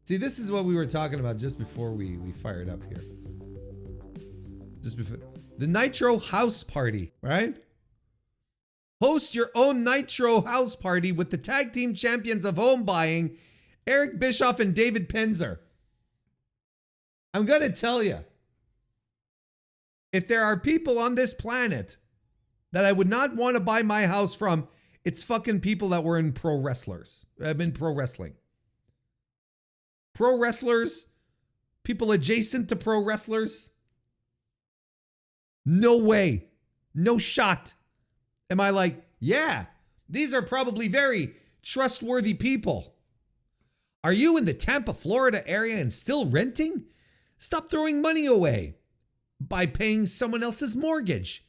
See, this is what we were talking about just before we fired up here. Just before the Nitro House Party, right? Host your own Nitro House Party with the tag team champions of home buying, Eric Bischoff and David Penzer. I'm going to tell you, if there are people on this planet that I would not want to buy my house from, it's fucking people that were in pro wrestlers. I've been pro wrestling. Pro wrestlers, people adjacent to pro wrestlers. No way. No shot. Am I like, yeah, these are probably very trustworthy people. Are you in the Tampa, Florida area and still renting? Stop throwing money away by paying someone else's mortgage.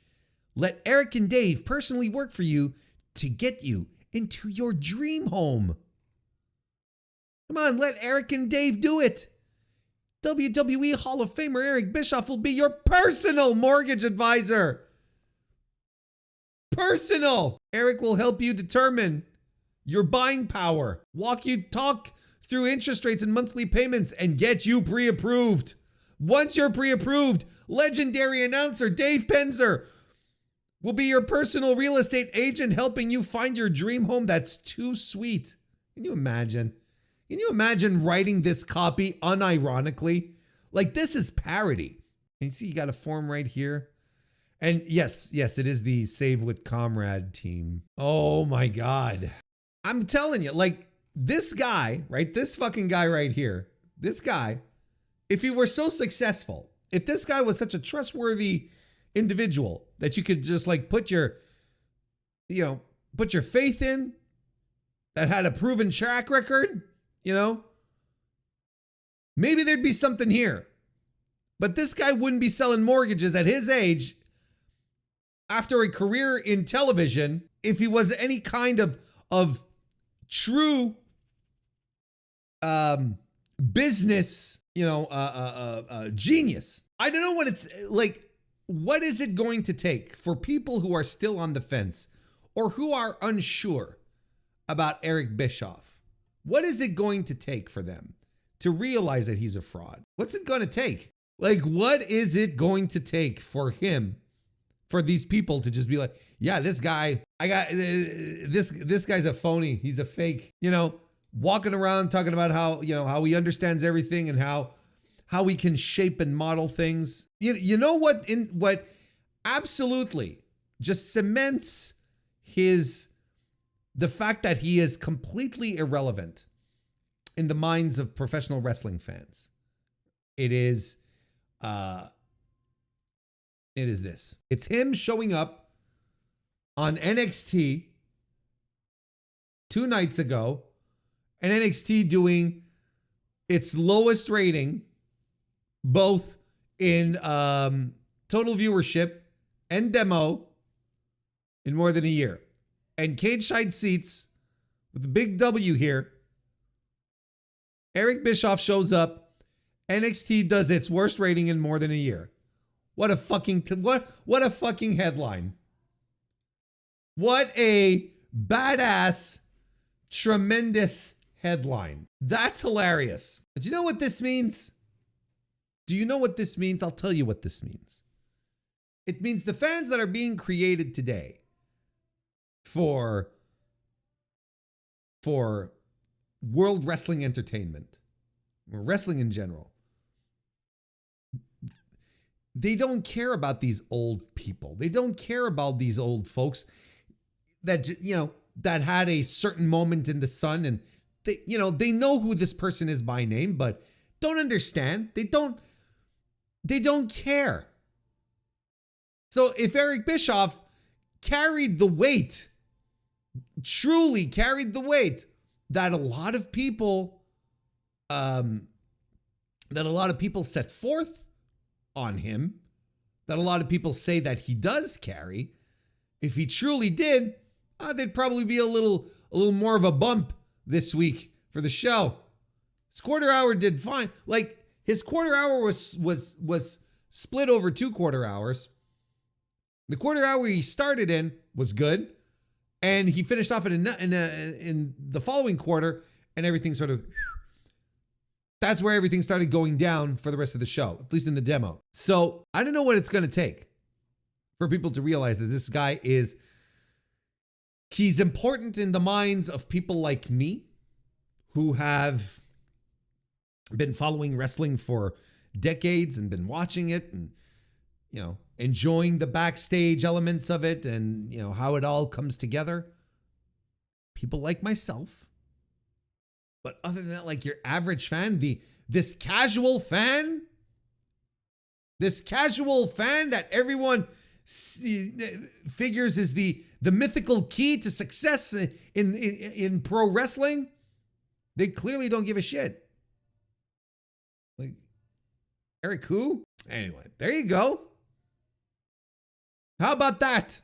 Let Eric and Dave personally work for you to get you into your dream home. Come on, let Eric and Dave do it. WWE Hall of Famer Eric Bischoff will be your personal mortgage advisor. Personal. Eric will help you determine your buying power, talk through interest rates and monthly payments, and get you pre-approved. Once you're pre-approved, legendary announcer Dave Penzer will be your personal real estate agent, helping you find your dream home that's too sweet. Can you imagine? Can you imagine writing this copy unironically? Like, this is parody. And you see, you got a form right here. And yes, it is the Save with Comrade team. Oh my God. I'm telling you, like, this guy, right? This fucking guy right here, this guy, if he were so successful, if this guy was such a trustworthy individual that you could just like put your faith in, that had a proven track record, maybe there'd be something here. But this guy wouldn't be selling mortgages at his age after a career in television if he was any kind of true business, genius. I don't know what it's like. What is it going to take for people who are still on the fence or who are unsure about Eric Bischoff? What is it going to take for them to realize that he's a fraud? What's it going to take? Like, what is it going to take for him, for these people to just be like, yeah, this guy, this guy's a phony. He's a fake, walking around talking about how he understands everything and how he can shape and model things. You know what absolutely just cements the fact that he is completely irrelevant in the minds of professional wrestling fans. It is this. It's him showing up on NXT 2 nights ago, and NXT doing its lowest rating, both in total viewership and demo, in more than a year. And cage side seats with the big W here. Eric Bischoff shows up. NXT does its worst rating in more than a year. What a fucking headline. What a badass, tremendous headline. That's hilarious. Do you know what this means? Do you know what this means? I'll tell you what this means. It means the fans that are being created today for World Wrestling Entertainment, or wrestling in general, they don't care about these old people. They don't care about these old folks that, that had a certain moment in the sun, and they know who this person is by name, but don't understand. They don't care. So if Eric Bischoff carried the weight, truly carried the weight that a lot of people set forth on him, that a lot of people say that he does carry, if he truly did, there'd probably be a little more of a bump this week for the show. His quarter hour did fine. Like, his quarter hour was split over 2 quarter hours. The quarter hour he started in was good, and he finished off in the following quarter, and everything sort of That's where everything started going down for the rest of the show, at least in the demo. So I don't know what it's going to take for people to realize that this guy he's important in the minds of people like me who have been following wrestling for decades and been watching it and, enjoying the backstage elements of it and, how it all comes together. People like myself. But other than that, like your average fan, this casual fan that everyone figures is the mythical key to success in pro wrestling, they clearly don't give a shit. Like, Eric who? Anyway, there you go. How about that?